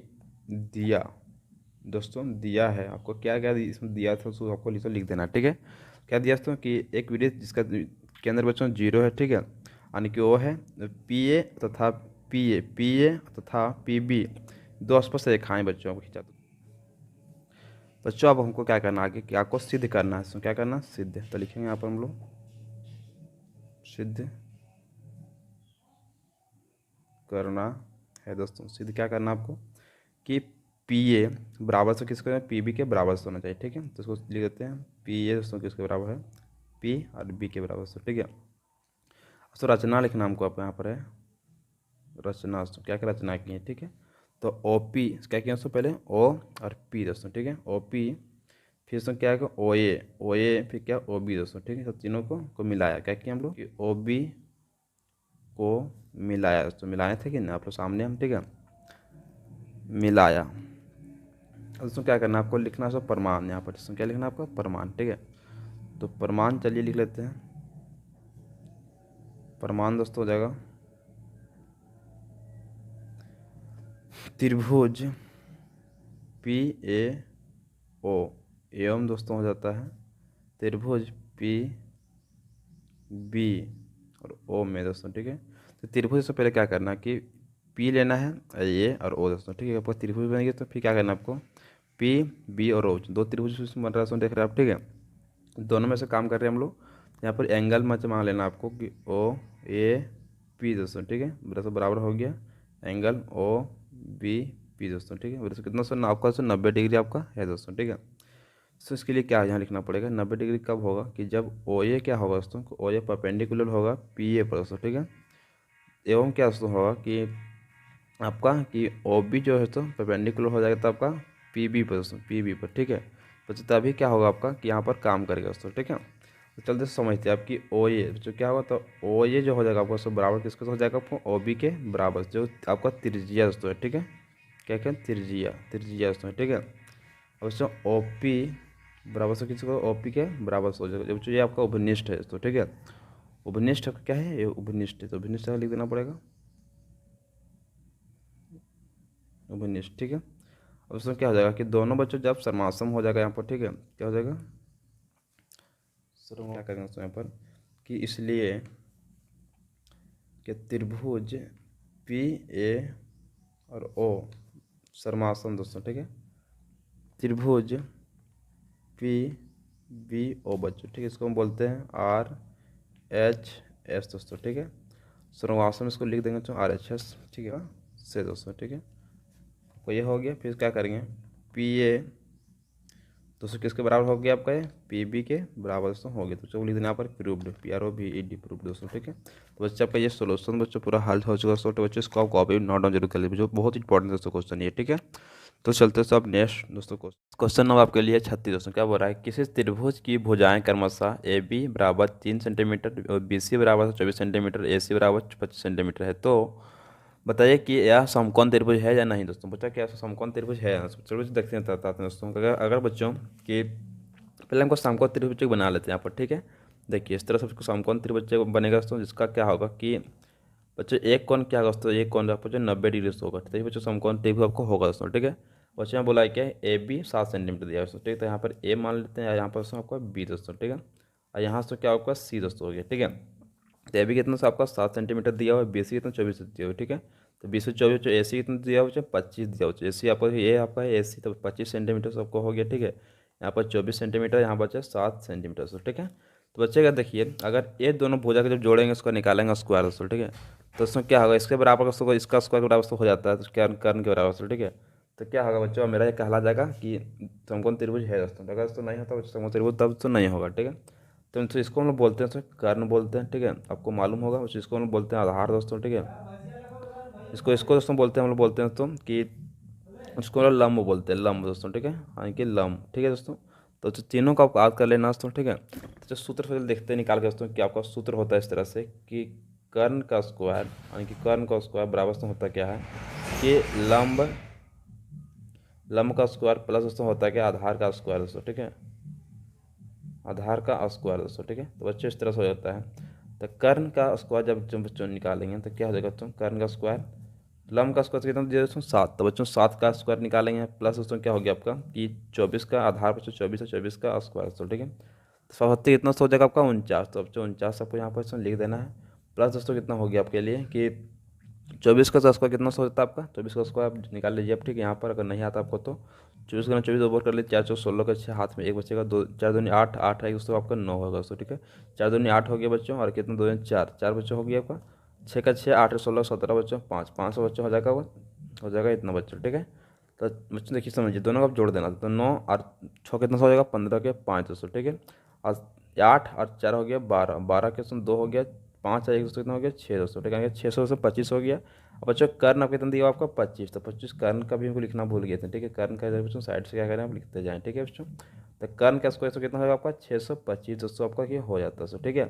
दिया दोस्तों, दिया है आपको क्या क्या इसमें दिया था उसको आपको लिख देना, ठीक है। क्या दिया दोस्तों कि एक वीडियो जिसका के अंदर बच्चों 0 है, ठीक है। यानी कि वो है पी ए तथा पी ए तथा पी बी दो स्पष्ट रेखाएं बच्चों आपको खींचा दो। बच्चों अब हमको क्या करना आगे, कि आपको सिद्ध करना है, क्या करना, सिद्ध। तो लिखेंगे यहाँ पर हम लोग सिद्ध करना है दोस्तों। सिद्ध क्या करना आपको कि पी ए बराबर से किसको, पी बी के बराबर से होना चाहिए, ठीक है। तो इसको लिख देते हैं पी ए दोस्तों किसके बराबर है, पी और बी के बराबर से, ठीक है। तो रचना लिखना हमको आप यहाँ पर है रचना दोस्तों, क्या क्या रचना की है, ठीक है। तो ओ पी क्या किया दोस्तों, पहले ओ और पी दोस्तों, ठीक है। ओ पी फिर दोस्तों क्या है ओ ए फिर क्या ओ बी दोस्तों, ठीक है। तो तीनों को मिलाया, क्या किया हम लोग कि ओ बी को मिलाया दोस्तों, मिलाए थे कि ना आप लोग सामने हम, ठीक है। मिलाया दोस्तों क्या करना आपको लिखना है प्रमाण, यहाँ पर दोस्तों क्या लिखना है आपको, प्रमाण, ठीक है। तो प्रमाण चलिए लिख लेते हैं, प्रमाण दोस्तों हो जाएगा त्रिभुज पी ए ओ एवं दोस्तों हो जाता है त्रिभुज पी बी और ओ में दोस्तों, ठीक है। तो त्रिभुज से पहले क्या करना कि पी लेना है ए और ओ दोस्तों, ठीक है। आपको त्रिभुज बनेगी तो फिर क्या करना आपको पी बी और ओ दो त्रिभुज बन रहा है देख रहे हैं आप, ठीक है। दोनों में से काम कर रहे हैं हम लोग। यहाँ पर एंगल मच मान लेना आपको कि ओ ए पी दोस्तों, ठीक है। बराबर हो गया एंगल ओ बी पी दोस्तों, ठीक है। कितना सर आपका 90 डिग्री आपका है दोस्तों, ठीक है। तो इसके लिए क्या यहाँ लिखना पड़ेगा, 90 डिग्री कब होगा कि जब ओ ए क्या होगा दोस्तों, ओ ए परपेंडिकुलर होगा पी ए पर दोस्तों, ठीक है। एवं क्या दोस्तों होगा कि आपका कि ओ बी जो है तो परपेंडिकुलर हो जाएगा तो आपका पी बी पर दोस्तों, पी बी पर, ठीक है। तो तभी क्या होगा आपका कि यहाँ पर काम करेगा दोस्तों, ठीक है। तो चलते समझते हैं आपकी ओ ए जो क्या होगा, तो ओ ए जो हो जाएगा आपको सब बराबर किसके हो जाएगा, आपको ओ बी के बराबर जो आपका त्रिज्या दोस्तों है, ठीक है। क्या क्या त्रिज्या दोस्तों, ठीक है। अब दोस्तों ओ पी बराबर से किसी को ओ पी के बराबर से हो जाएगा जब ये आपका उपनिष्ठ है दोस्तों, ठीक है। उपनिष्ठ क्या है, ये उपनिष्ठ है, तो उपनिष्ठ लिख देना पड़ेगा उपनिष्ठ, ठीक है। अब उसमें क्या हो जाएगा कि दोनों बच्चों जब सर्मासम हो जाएगा यहाँ पर, ठीक है। क्या हो जाएगा सर क्या करेंगे उसमें यहाँ पर कि इसलिए कि त्रिभुज पी ए और ओ सर्मासम दोस्तों, ठीक है। त्रिभुज पी बी ओ बच्चों, ठीक है। इसको हम बोलते हैं आर एच एस दोस्तों, ठीक है। सर्वासम इसको लिख देंगे तो आर एच एस, ठीक है से दोस्तों, ठीक है। तो ये हो गया, फिर क्या करेंगे पी ए दोस्तों किसके बराबर हो गया आपका ये पी बी के बराबर दोस्तों हो गया। तो चलो लिख देना यहाँ पर proved P R O B E D proved दोस्तों, ठीक है। तो बच्चे आपका ये सोल्यूशन बच्चों पूरा हल हो चुका दोस्तों। तो बच्चों इसको आप कॉपी नोट डाउन जरूर कर लीजिए, जो बहुत इंपॉर्टेंट दोस्तों क्वेश्चन ये, ठीक है। तो चलते हैं सब नेक्स्ट दोस्तों क्वेश्चन नंबर आपके लिए 36 दोस्तों। क्या बोल रहा है, किसी त्रिभुज की भुजाएं क्रमशः ए बी बराबर 3 सेंटीमीटर और बी सी बराबर 24 सेंटीमीटर ए सी बराबर 25 सेंटीमीटर है, तो बताइए कि यह समकोण त्रिभुज है या नहीं दोस्तों। बच्चा क्या समकोण त्रिभुज है, त्रिभुज देखते हैं दोस्तों। अगर बच्चों कि पहले हमको समकोण त्रिभुज बना लेते हैं यहाँ पर, ठीक है। देखिए इस तरह से उसको समकोण त्रिभुज बनेगा दोस्तों, जिसका क्या होगा कि बच्चों एक कोण क्या होगा दोस्तों, एक कोण आपको जो 90 डिग्री से होगा, ठीक है बच्चों। समकोण त्रिभुज आपको होगा दोस्तों, ठीक है। बच्चों यहाँ बोला है क्या ए बी 7 सेंटीमीटर दिया दोस्तों, ठीक है। तो यहाँ पर ए मान लेते हैं, यहाँ पर दोस्तों आपका बी दोस्तों, ठीक है। और यहाँ से क्या आपका सी दोस्तों हो गया, ठीक है। तो ए बी कितना से आपका 7 सेंटीमीटर दिया हुआ है, बी सी कितना 24 दिया हुआ है, ठीक है। तो 20 से 24 ए सी कितना दिया हुआ है 25 दिया हुआ है, ए सी आपका ये आपका है ए सी, तो 25 सेंटीमीटर से आपको हो गया, ठीक है। यहाँ पर 24 सेंटीमीटर, यहाँ बचा 7 सेंटीमीटर से, ठीक है। तो बच्चे का देखिए अगर ये दोनों भुजा के जब जोड़ेंगे उसको निकालेंगे स्क्वायर दोस्तों, ठीक है। तो उसमें क्या होगा, इसके बराबर दोस्तों इसका स्क्वायर के बराबर हो जाता है, तो क्या कर्ण के बराबर दोस्तों, ठीक है। तो क्या होगा बच्चों, मेरा ये कहला जाएगा कि समकोण त्रिभुज है दोस्तों। अगर दोस्तों नहीं होता बच्चों समकोण त्रिभुज तब तो नहीं होगा, ठीक है। तो इसको हम लोग बोलते हैं दोस्तों कर्ण बोलते हैं, ठीक है। आपको मालूम होगा बच्चों, इसको हम लोग बोलते हैं आधार दोस्तों, ठीक है। इसको इसको दोस्तों बोलते हैं, हम लोग बोलते हैं दोस्तों कि उसको हम लोग लंब बोलते हैं, लंब दोस्तों, ठीक है। यानी कि लंब, ठीक है दोस्तों। तो जो तीनों का आप याद कर लेना दोस्तों, ठीक है। तो जो सूत्र फिर देखते हैं निकाल के दोस्तों कि आपका सूत्र होता है इस तरह से कि कर्ण का स्क्वायर, यानी कि कर्ण का स्क्वायर बराबर दोस्तों होता क्या है कि लंब, लंब का स्क्वायर प्लस दोस्तों होता है क्या आधार का स्क्वायर दोस्तों, ठीक है। आधार का स्क्वायर दोस्तों, ठीक है। तो बच्चों इस तरह से हो जाता है। तो कर्ण का स्क्वायर जब बच्चों निकालेंगे तो क्या हो जाएगा बच्चों, कर्ण का स्क्वायर, लंब का स्क्वायर कितना दिया दोस्तों 7, तो बच्चों 7 का स्क्वायर निकालेंगे प्लस दोस्तों क्या हो गया आपका कि 24 का आधार बच्चों 24 है, 24 का स्क्वायर दोस्तों, ठीक है। तो स्वाभाविक कितना हो जाएगा आपका 49, तो बच्चों 49 आपको यहाँ पर दोस्तों लिख देना है। प्लस दोस्तों कितना हो गया आपके लिए कि 24 का स्क्वायर कितना सौ होता है आपका, 24 का स्क्वायर आप निकाल लीजिए आप, ठीक है। यहाँ पर अगर नहीं आता आपको तो 24 का 24 ओवर कर लीजिए, 4 4 16 का 6 हाथ में एक बचेगा, 2 4 दूनी 8 8 है दोस्तों आपका 9 होगा दोस्तों, ठीक है। 4 दूनी 8 हो गया बच्चों, और कितना 2 4 4 बच्चों हो गया आपका, 6 का 6 8 16 17 बच्चों 5 500 बच्चों हो जाएगा, वो हो जाएगा इतना बच्चों, ठीक है। तो बच्चों देखिए समझिए दोनों का आप जोड़ देना, तो 9 और 6 कितना हो जाएगा 15 के 5 दोस्तों, ठीक है। और 8 और 4 हो गया 12, 12 के उसमें 2 हो गया, 5 और 1 दोस्तों कितना हो गया 6 दोस्तों, ठीक है। 600 से 25 हो गया। अब बच्चों कर्ण आपको कितना दिया आपका 25, तो 25 कर्ण का भी हमको लिखना भूल गए थे, ठीक है। कर्ण का इधर बच्चों साइड से क्या करें आप लिखते जाएं, ठीक है बच्चों। तो कर्ण का स्क्वायर तो कितना होगा आपका 625 दोस्तों, आपका ये हो जाता है दोस्तों, ठीक है।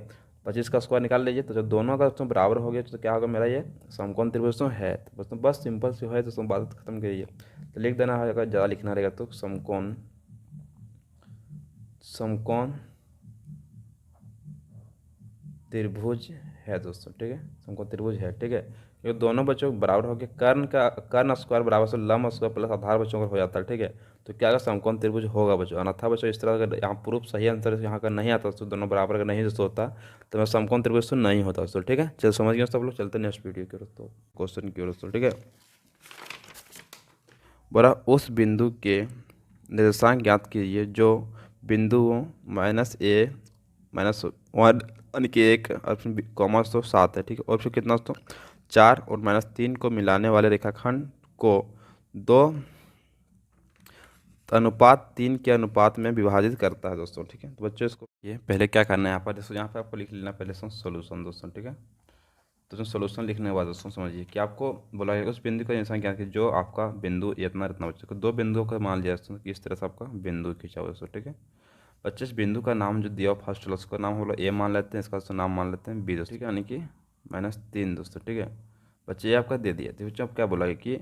25 का स्क्वायर निकाल लीजिए, तो जब दोनों का दोस्तों बराबर हो गया तो क्या होगा मेरा ये समकोण त्रिभुज दोस्तों है। तो दोस्तों बस सिंपल से है दोस्तों, बात खत्म करिए। तो लिख देना है, अगर ज़्यादा लिखना रहेगा तो समकोण, समकोण त्रिभुज है दोस्तों, ठीक है। समकोण त्रिभुज है, ठीक है। क्योंकि दोनों बच्चों बराबर हो गए, कर्ण का कर्ण स्क्वायर बराबर से लंब स्क्वायर प्लस आधार बच्चों का हो जाता है, ठीक है। तो क्या अगर समकोण त्रिभुज होगा बच्चों, अन्यथा बच्चों इस तरह अगर यहाँ प्रूफ सही आंसर यहाँ का नहीं आता तो दोनों बराबर अगर नहीं दोस्तों होता तो मैं समकोण त्रिभुज तो नहीं होता दोस्तों, ठीक है। चलो समझ गए सब लोग, चलते नेक्स्ट वीडियो की दोस्तों, क्वेश्चन की दोस्तों, ठीक है। बोला उस बिंदु के निर्देशांक ज्ञात कीजिए जो बिंदुओं -a -1 यानी कि 1 ऑप्शन कॉमा तो 7 है, ठीक है। ऑप्शन कितना दोस्तों 4 और -3 को मिलाने वाले रेखाखंड को 2 अनुपात 3 के अनुपात में विभाजित करता है दोस्तों, ठीक है। तो बच्चों इसको ये पहले क्या करना है यहाँ पर दोस्तों, यहाँ पर आपको लिख लेना पहले सोल्यूशन दोस्तों, ठीक है। तो उसमें सोल्यूशन लिखने के बाद दोस्तों समझिए कि आपको बोला गया उस बिंदु का इंसान क्या कि जो आपका बिंदु इतना बच्चों को 2 बिंदुओं का मान लिया दोस्तों कि इस तरह से आपका बिंदु खींचा हुआ दोस्तों, ठीक है। बच्चे इस बिंदु का नाम जो दिया फर्स्ट वाला उसका नाम हम लोग ए मान लेते हैं, इसका दोस्तों नाम मान लेते हैं बी दोस्तों, ठीक है। यानी कि -3 दोस्तों, ठीक है। बच्चे ये आपका दे दिया, तो बच्चों आप क्या बोला कि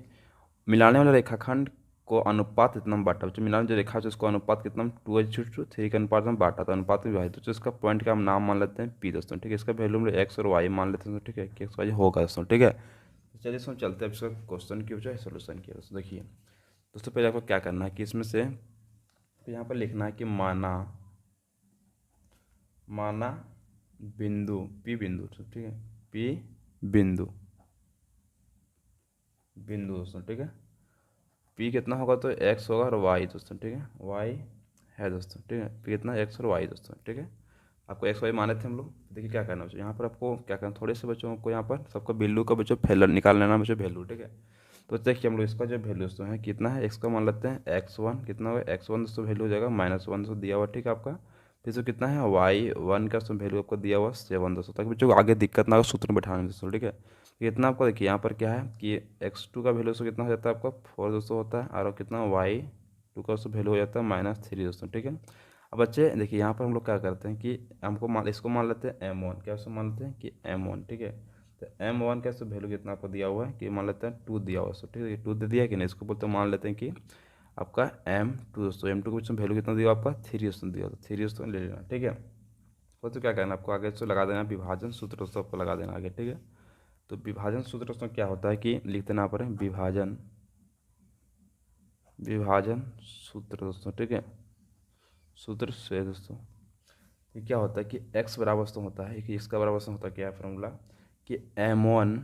मिलाने वाले रेखाखंड को अनुपात इतना में बांटा, बच्चों मिलाने जो रेखा है उसको अनुपात कितना 2:3 के अनुपात में बांटा, तो अनुपात में विभाजित, तो इसका पॉइंट का हम नाम मान लेते हैं पी दोस्तों, ठीक है। इसका वैल्यू हम लोग एक्स और वाई मान लेते हैं, ठीक है कि एक्स वाई होगा दोस्तों, ठीक है। तो चलिए इसमें चलते हैं इसका क्वेश्चन की बजाय सोल्यूशन की दोस्तों। देखिए दोस्तों पहले आपको क्या करना है कि इसमें से तो यहाँ पर लिखना है कि माना माना बिंदु पी बिंदु, ठीक है। पी बिंदु बिंदु दोस्तों, ठीक है। पी कितना होगा तो एक्स होगा और वाई दोस्तों, ठीक है। वाई है दोस्तों, ठीक है। पी कितना एक्स और वाई दोस्तों, ठीक है। आपको एक्स वाई माने थे हम लोग, देखिए क्या करना बच्चों यहाँ पर आपको क्या करना, थोड़े से बच्चों को यहाँ पर सबका वैल्यू का बच्चों फैलर निकाल लेना बच्चों वैल्यू, ठीक है। तो देखिए हम लोग इसका जो वैल्यू दोस्तों है कितना है, एक्स का मान लेते हैं x1 कितना होगा x1 दोस्तों वैल्यू हो जाएगा -1 दोस्तों दिया हुआ, ठीक है आपका। फिर जो कितना है y1 का दोस्तों वैल्यू आपको दिया हुआ 7 दोस्तों, ताकि बच्चों को आगे दिक्कत ना हो सूत्र में बैठाने दोस्तों, ठीक है। तो इतना आपको देखिए यहाँ पर क्या है कि x2 का वैल्यू दोस्तों कितना हो जाता है आपका 4 दोस्तों होता है, और कितना y2 का दोस्तों वैल्यू हो जाता है -3 दोस्तों, ठीक है। अब बच्चे देखिए यहाँ पर हम लोग क्या करते हैं कि हमको इसको मान लेते हैं m1, क्या उसको मान लेते हैं कि m1, ठीक है। तो m1 का इसको वैल्यू कितना आपको दिया हुआ है कि मान लेते हैं 2 दिया हुआ है, ठीक है। 2 दे दिया कि नहीं, इसको बोलते मान लेते हैं कि आपका m2 दोस्तों, m2 का वैल्यू कितना दिया आपका 3 दोस्तों दिया, तो 3 दोस्तों ले लेना, ठीक है। तो क्या करना आपको आगे से लगा देना विभाजन सूत्र दोस्तों, आपको लगा देना आगे, ठीक है। तो विभाजन सूत्र दोस्तों क्या होता है कि लिख देना पर विभाजन विभाजन सूत्र दोस्तों, ठीक है। सूत्र से दोस्तों ये क्या होता है कि x बराबर दोस्तों होता है कि इसका बराबर दोस्तों होता है क्या है फॉर्मूला कि m1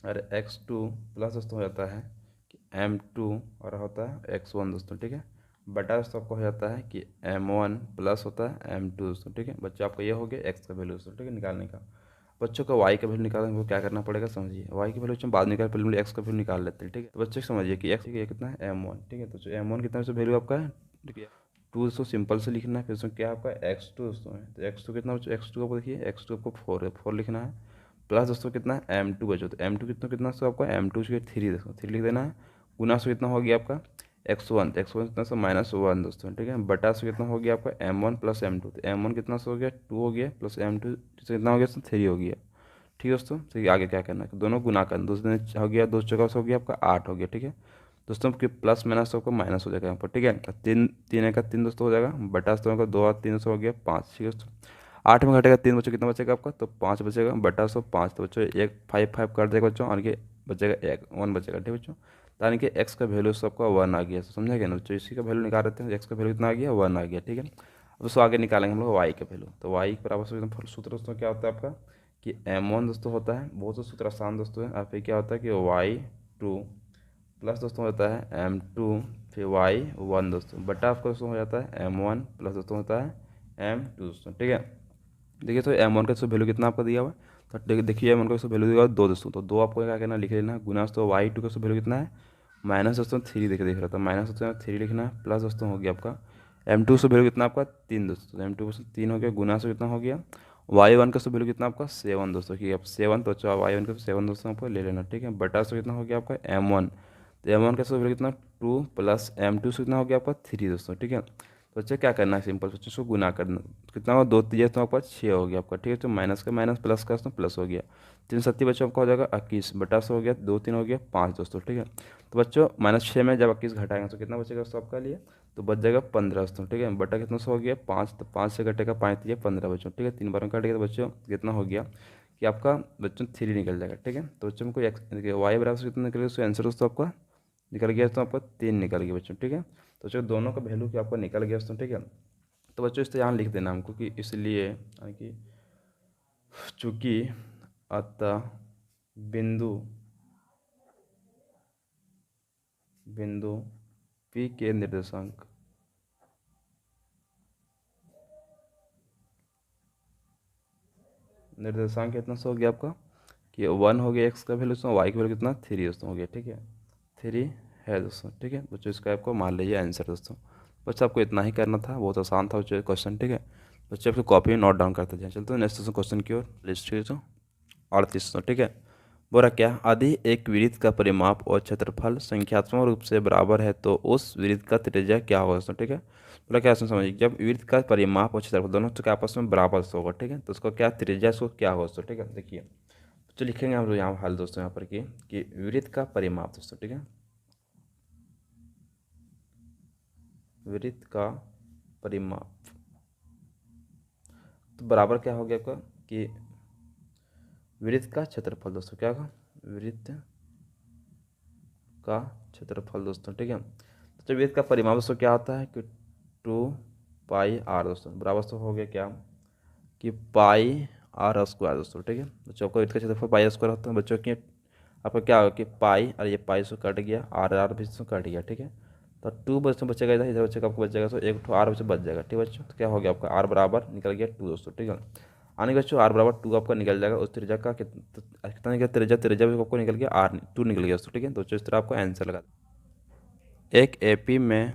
और x2 प्लस दोस्तों हो जाता है कि m2 और होता है x1 दोस्तों, ठीक है। बटा दोस्तों आपको हो जाता है कि m1 प्लस होता है m2 दोस्तों, ठीक है। बच्चे आपको ये हो गया x का वैल्यू दोस्तों, ठीक है निकालने का। बच्चों का वाई का वैल्यू निकालने को क्या करना पड़ेगा समझिए। वाई की वैल्यू हम बाद में निकाल, पहले एक्स का वैल्यू निकाल लेते हैं, ठीक है। तो बच्चों समझिए कि एक्स कितना है m1, ठीक है। तो m1 कितना है वैल्यू आपका है, ठीक है। टू दोस्तों सिंपल से लिखना है, फिर उसमें क्या आपका x2 दोस्तों है, तो x2 कितना बच्चों, x2 आपको देखिए x2 आपको 4 है, 4 लिखना है। प्लस दोस्तों कितना है m2 बच्चों, तो m2 कितना कितना सो आपका m2 से 3 दोस्तों 3 लिख देना है। गुना से कितना हो गया आपका x1, तो x1 कितना सो -1 दोस्तों, ठीक है। बटा से कितना हो गया आपका m1 प्लस m2, तो m1 कितना सो हो गया 2 हो गया, प्लस m2 से कितना हो गया 3 हो गया, ठीक है दोस्तों। तो आगे क्या करना है, दोनों गुना करना, दोस्तों हो गया 2 चौका हो गया आपका 8 हो गया, ठीक है दोस्तों। कि प्लस माइनस सबको माइनस हो जाएगा यहाँ पर, ठीक है। तीन तीन का 3 दोस्तों हो जाएगा, बटा दोस्तों का 2 और 3 हो गया 5, ठीक है दोस्तों। 8 में घटेगा 3 बच्चों, कितना बचेगा आपका, तो 5 बचेगा, बटा 5, तो बच्चों एक 5 कर देगा बच्चों, और के बचेगा 1 बचेगा, ठीक है बच्चों। यानी कि एक्स का वैल्यू सबका 1 आ गया, समझा गया ना बच्चों। इसी का वैल्यू निकाल रहे थे, एक्स का वैल्यू कितना आ गया 1 आ गया, ठीक है। अब उसको आगे निकालेंगे हम लोग वाई का वैल्यू, तो वाई बराबर से एकदम सूत्र दोस्तों क्या होता है आपका कि m1 दोस्तों होता है, बहुत से सूत्र आसान दोस्तों है। और फिर क्या होता है कि y2 प्लस दोस्तों होता है m2, फिर y1 दोस्तों, बटा आपका दोस्तों हो जाता है m1 प्लस दोस्तों होता है m2 दोस्तों, ठीक है। देखिए तो m1 का वैल्यू कितना आपका दिया हुआ है, तो देखिए m1 का वैल्यू दिया हुआ है 2 दोस्तों, तो 2 आपको क्या करना लिख लेना, गुना दोस्तों y2 का वैल्यू कितना है माइनस दोस्तों 3 दिख रहा था, माइनस दोस्तों 3 लिखना है, प्लस दोस्तों हो गया आपका m2 से वैल्यू कितना आपका 3 दोस्तों, तो m2 से 3 हो गया, गुना से कितना हो गया y1 का वैल्यू कितना आपका 7 दोस्तों, कि अब 7, तो अच्छा y1 का 7 दोस्तों आपको ले लेना, ठीक है। बटा से कितना हो गया आपका m1, तो m1 का वैल्यू कितना 2 प्लस m2 से कितना हो गया आपका 3 दोस्तों, ठीक है। तो बच्चे क्या करना है, सिंपल बच्चों इसको गुना करना, कितना हो 2 3 तो आपका 6 हो गया आपका, ठीक है। तो माइनस का माइनस प्लस का तो प्लस हो गया, 3 7 बच्चों आपका हो जाएगा 21, बटा से हो गया 2 3 हो गया 5 दोस्तों, ठीक है। तो बच्चों -6 में जब 21 घटाएंगे तो कितना बचेगा दोस्तों आपका लिए, तो बच जाएगा 15 दोस्तों, ठीक है। बटा कितना सौ हो गया 5, तो 5 से घटेगा 5 दिए 15 बच्चों, ठीक है। 3 बार में कट गया तो बच्चों कितना हो गया कि आपका बच्चों 3 निकल जाएगा, ठीक है। तो बच्चों को वाई बराबर से कितना निकल गया, उसका आंसर दोस्तों आपका निकल गया, तो आपका 3 निकल गया बच्चों, ठीक है। तो बच्चों दोनों का वैल्यू क्या आपका निकल गया दोस्तों, ठीक है। तो बच्चों इस यहाँ लिख देना हमको कि इसलिए कि चूँकि अतः बिंदु बिंदु P के निर्देशांक कितना सा हो गया आपका कि 1 हो गया, एक्स का वैल्यू दोस्तों, वाई का वैल्यू कितना 3 दोस्तों हो गया, ठीक है 3 है दोस्तों, ठीक है बच्चों। इसका आपको मान लीजिए आंसर दोस्तों। बच्चों आपको इतना ही करना था, बहुत आसान था बच्चों क्वेश्चन, ठीक है। बच्चों आपको कॉपी में नोट डाउन करते जाए। चलते हैं नेक्स्ट क्वेश्चन की ओर, लिस्ट 38, ठीक है। बोला क्या, यदि एक वृत्त का परिमाप और क्षेत्रफल संख्यात्मक रूप से बराबर है तो उस वृत्त का त्रिज्या क्या होगा दोस्तों, ठीक है। बोला क्या, समझिए जब वृत्त का परिमाप और क्षेत्रफल दोनों तो क्या आपस में बराबर से होगा, ठीक है, तो उसका क्या त्रिज्या उसको क्या होगा दोस्तों, ठीक है। देखिए तो लिखेंगे हम लोग यहाँ हाल दोस्तों यहाँ पर कि वृत्त का परिमाप दोस्तों, ठीक है, वृत्त का परिमाप तो बराबर क्या हो गया आपका कि वृत्त का क्षेत्रफल दोस्तों, क्या होगा वृत्त का क्षेत्रफल दोस्तों, ठीक है। तो जब वृत्त का परिमाप दोस्तों क्या होता है कि 2πr दोस्तों, बराबर दोस्तों हो गया क्या कि πr² दोस्तों, ठीक है। बच्चों को वृत्त का क्षेत्रफल πr² होता है बच्चों की, आपका क्या होगा कि पाई और ये पाई से कट गया, आर भी से कट गया, ठीक है। तो 2 बच्चों बचेगा, इधर बच्चेगा आपको बच जाएगा, तो एक ठो आर बच्चों बच जाएगा, ठीक है बच्चों। तो क्या हो गया आपका आर बराबर निकल गया 2 दोस्तों, ठीक है। आने के बच्चों आर बराबर 2 आपका निकल जाएगा, उस त्रिज्या का कितना निकल त्रिज्या भी आपको निकल गया आर 2 निकल गया दोस्तों, ठीक है। तो इस तरह आपको आंसर लगा एक एपी में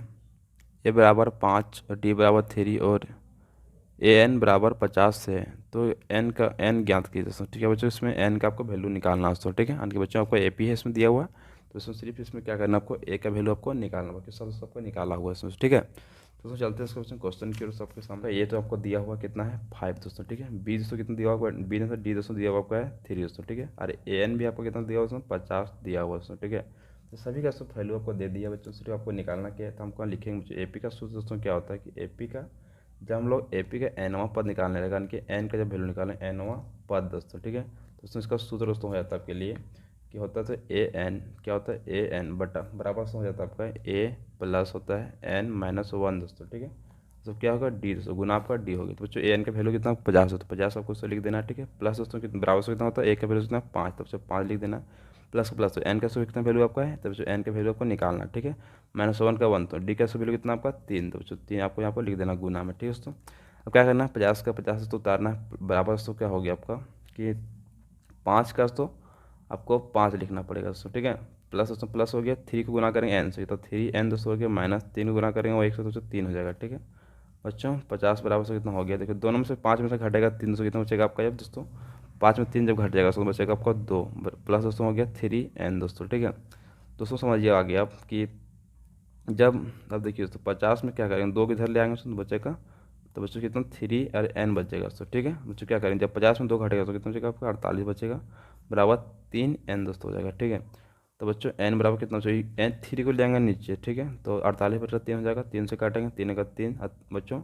ए बराबर 5 और डी बराबर 3 और ए एन बराबर 50 है, तो एन का एन ज्ञात कीजिए दोस्तों, ठीक है बच्चों। इसमें एन का आपको वैल्यू निकालना है दोस्तों, ठीक है। आगे बच्चों आपको एपी है इसमें दिया हुआ है, तो इसमें सिर्फ इसमें क्या करना आपको ए का वैल्यू आपको निकालना होगा, सब सबको निकाला हुआ है इसमें, ठीक है। तो दोस्तों चलते हैं इसको क्वेश्चन की ओर सबके सामने। ये तो आपको दिया हुआ कितना है 5 दोस्तों, ठीक है। बी दोस्तों कितना दिया हुआ बी ने डी दोस्तों दिया हुआ आपका है 3 दोस्तों, ठीक है। और ए एन भी आपको कितना दिया हुआ उसमें 50 दिया हुआ दोस्तों, ठीक है। तो सभी का सब वैल्यू आपको दे दिया बच्चों, सिर्फ आपको निकालना क्या है, तो हमको लिखेंगे एपी का सूत्र दोस्तों क्या होता है कि एपी का जब हम लोग एपी का एनवा पद निकालने लगा, यानी कि एन का जब वैल्यू निकालें एनवा पद दोस्तों, ठीक है। दोस्तों इसका सूत्र दोस्तों हो जाता है आपके लिए कि होता है तो ए एन क्या होता है ए एन बटा बराबर से हो जाता है आपका ए प्लस होता है एन -1 दोस्तों, ठीक है। तो क्या होगा डी दोस्तों, गुना आपका डी हो गया। तो बच्चों ए एन का वैल्यू कितना 50 होता है, 50 आपको उसको लिख देना, ठीक है। प्लस दोस्तों कितना बराबर से कितना होता है ए का वैल्यू कितना 5, तब से 5 लिख देना, प्लस प्लस तो एन का सो कितना वैल्यू आपका है, तब से एन का वैल्यू आपको निकालना, ठीक है। -1 का 1, तो डी का सो वैल्यू कितना आपका 3, तो बच्चों 3 आपको यहाँ पर लिख देना गुना में, ठीक है दोस्तों। अब क्या करना है 50 का 50 से तो उतारना है, बराबर दोस्तों क्या हो गया आपका कि 5 का दोस्तों आपको 5 लिखना पड़ेगा दोस्तों, ठीक है। प्लस दोस्तों प्लस हो गया, 3 को गुना करेंगे n से तो 3n दोस्तों हो गया, माइनस 3 को गुना करेंगे वो 1 से दोस्तों 3 हो जाएगा, ठीक है बच्चों। 50 बराबर से कितना हो गया, देखिए दोनों में से 5 में से घटेगा 3 दोस्तों कितना बचेगा आपका, जब दोस्तों 5 में 3 जब घट जाएगा तो बचेगा आपका 2 प्लस दोस्तों हो गया 3n दोस्तों, ठीक है दोस्तों। समझिए आगे आप कि जब अब देखिए दोस्तों 50 में क्या करेंगे, 2 किधर ले आएंगे तो बचेगा, तो बच्चों कितना 3 और n बचेगा दोस्तों, ठीक है बच्चों। क्या करेंगे जब 50 में 2 घटेगा तो कितना बचेगा आपका 48 बचेगा, बराबर 3n दोस्तों हो जाएगा, ठीक है। तो बच्चों n बराबर कितना चाहिए, n 3 को ले आएंगे नीचे, ठीक है तो 48 बचा 3 हो जाएगा, 3 से काटेंगे 3 का 3 बच्चों,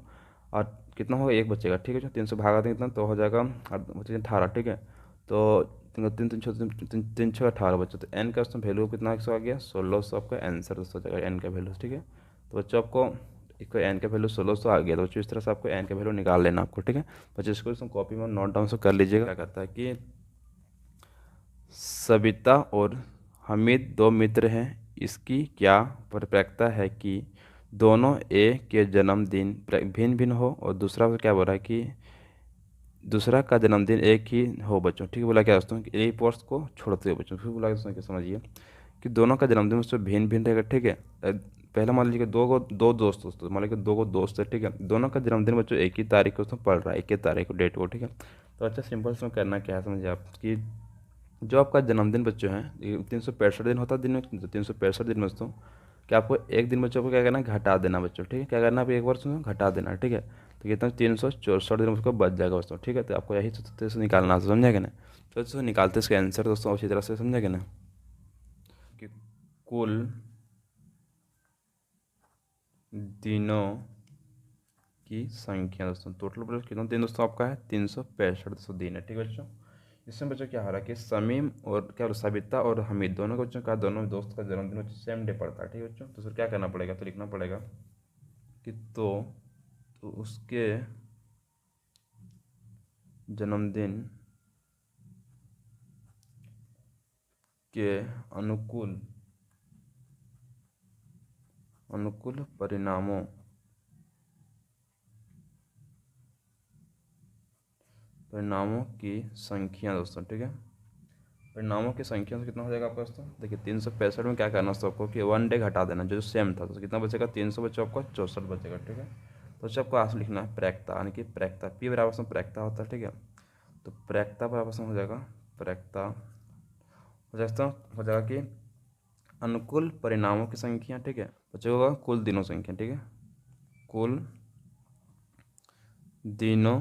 और कितना होगा 1 बचेगा, ठीक है। 3 से भागा देंगे कितना तो हो जाएगा 18, ठीक है। तो 3 6 18 बच्चों, तो n का दोस्तों वैल्यू कितना 100 आ गया 1600 आपका आंसर दोस्तों हो जाएगा n का वैल्यू, ठीक है। तो बच्चों आपको एक एन का वैल्यू 1600 आ गया, तो बच्चों इस तरह से आपको एन का वैल्यू निकाल लेना आपको, ठीक है बच्चों। इसको इसमें कॉपी में नोट डाउन से कर लीजिएगा। क्या करता है कि सविता और हमीद 2 मित्र हैं, इसकी क्या परिप्रेक्षता है कि दोनों ए के जन्मदिन भिन्न भिन्न हो, और दूसरा को क्या बोल रहा है कि दूसरा का जन्मदिन एक ही हो बच्चों, ठीक है। बोला क्या दोस्तों कि एक वर्ष को छोड़ते हुए बच्चों, फिर बोला दोस्तों क्या समझिए कि दोनों का जन्मदिन उससे भिन्न भिन्न रहेगा, ठीक है। पहला मान लीजिए कि दो दोस्त दोस्तों, मान लीजिए 2 दोस्त है, ठीक है। दोनों का जन्मदिन बच्चों एक ही तारीख को दोस्तों पड़ रहा है, एक ही तारीख को डेट को, ठीक है। तो अच्छा सिंपल से करना क्या है समझिए आप कि जो आपका जन्मदिन बच्चों है 365 दिन होता है दिन में, 365 दिन में दोस्तों कि आपको एक दिन बच्चों को क्या करना है घटा देना बच्चों, ठीक है। क्या करना है आप एक वर्ष में घटा देना, ठीक है। तो कितना 364 दिन उसको बच जाएगा दोस्तों, ठीक है। तो आपको यही सूत्र से निकालना समझेगा ना। तो दोस्तों निकालते इसका आंसर दोस्तों अच्छी तरह से समझेगा ना कि कुल दिनों की संख्या दोस्तों, टोटल बच्चों कितना दिन दोस्तों आपका है 365 दोस्तों दिन है, ठीक है बच्चों। इसमें बच्चों क्या हो रहा है कि समीम और क्या बोला सविता और हमीद दोनों के बच्चों का दोनों दोस्त का जन्मदिन बच्चों सेम डे पड़ता है, ठीक है बच्चों। तो सर क्या करना पड़ेगा, तो लिखना पड़ेगा कि तो उसके जन्मदिन के अनुकूल परिणामों की संख्या दोस्तों, ठीक है। परिणामों की संख्या से कितना हो जाएगा आपका दोस्तों, देखिए 365 में क्या करना है आपको कि 1 डे घटा देना जो सेम था, तो कितना बचेगा 300 बच्चों आपका 64 बचेगा, ठीक है। तो बच्चों आपको आंसर लिखना है प्रैक्ता, यानी कि प्रैक्ता पी बराबर से प्रैक्ता होता है, ठीक है। तो प्रैक्ता बराबर से हो जाएगा प्रैक्ता हो जाएगा कि अनुकूल परिणामों की संख्या, ठीक है। बच्चों होगा कुल दिनों संख्या, ठीक है, कुल दिनों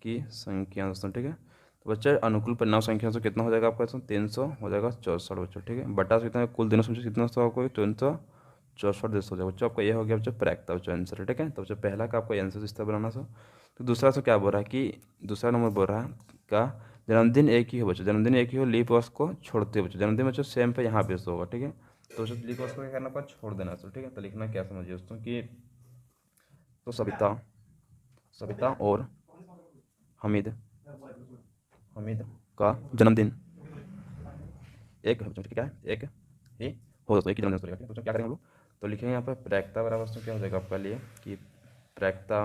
की संख्या दोस्तों, ठीक है। तो बच्चे अनुकूल परिणाम संख्या से कितना हो जाएगा आपका दोस्तों 300 हो जाएगा 64 बच्चों, ठीक है। बटा से कितना कुल दिनों संख्या कितना दोस्तों आपको 364 दोस्तों हो जाएगा बच्चों। आपका ये हो गया बच्चों प्रैक्टा बच्चों आंसर, ठीक है। तो बच्चों पहला का आपको आंसर इस तरह बनाना था। तो दूसरा से क्या बोल रहा है कि दूसरा नंबर बोल रहा है का जन्मदिन एक ही हो बच्चों, जन्मदिन एक ही हो, लीप वर्ष को छोड़ते बच्चों, जन्मदिन बच्चों सेम पे यहाँ पे होगा, ठीक है। तो बच्चों लीप वर्ष को क्या करना पड़ा छोड़ देना दोस्तों, ठीक है। तो लिखना क्या समझिए दोस्तों कि तो सविता और हमीद का जन्मदिन एक है बच्चों, ठीक है एक ही हो दोस्तों, एक ही जन्मदिन दोस्तों, तो क्या करेंगे हम लोग, तो लिखेंगे यहाँ पर प्रैक्ता बराबर दोस्तों क्या हो जाएगा आपका लिए कि प्रैक्ता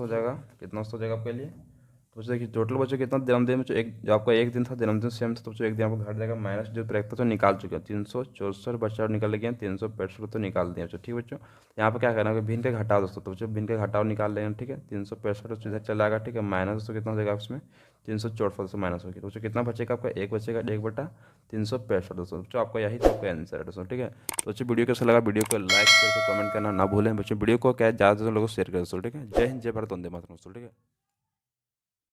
हो जाएगा कितना हो जाएगा आपके लिए। तो बच्चों देखिए टोटल बच्चों कितना जन्मदिन बच्चों एक जो आपका एक दिन था जन्मदिन सेम था, तो बच्चों एक दिन आपको घट जाएगा माइनस जो प्रैक्टा तो निकाल चुके हैं 364 बच्चा निकल गया 365 तो निकाल दिया बच्चों, ठीक है बच्चों। यहाँ पर क्या करना है भिन्न का घटाओ दोस्तों, तो बच्चों भिन्न का घटाओ निकाल लेंगे, ठीक है। 365 इधर चला आएगा, ठीक है, माइनस दोस्तों कितना हो जाएगा उसमें 364 से माइनस हो गया, तो बच्चों कितना बचेगा आपका एक बचेगा 1/365 दोस्तों। बच्चों आपका यही तो आपका आंसर है दोस्तों, ठीक है। तो बच्चों वीडियो कैसा लगा, वीडियो को लाइक शेयर कमेंट करना ना भूलें बच्चों। वीडियो को क्या ज़्यादा से लोगों को शेयर करें दोस्तों, ठीक है। जय हिंद जय भारत वंदे मातरम दोस्तों, ठीक है।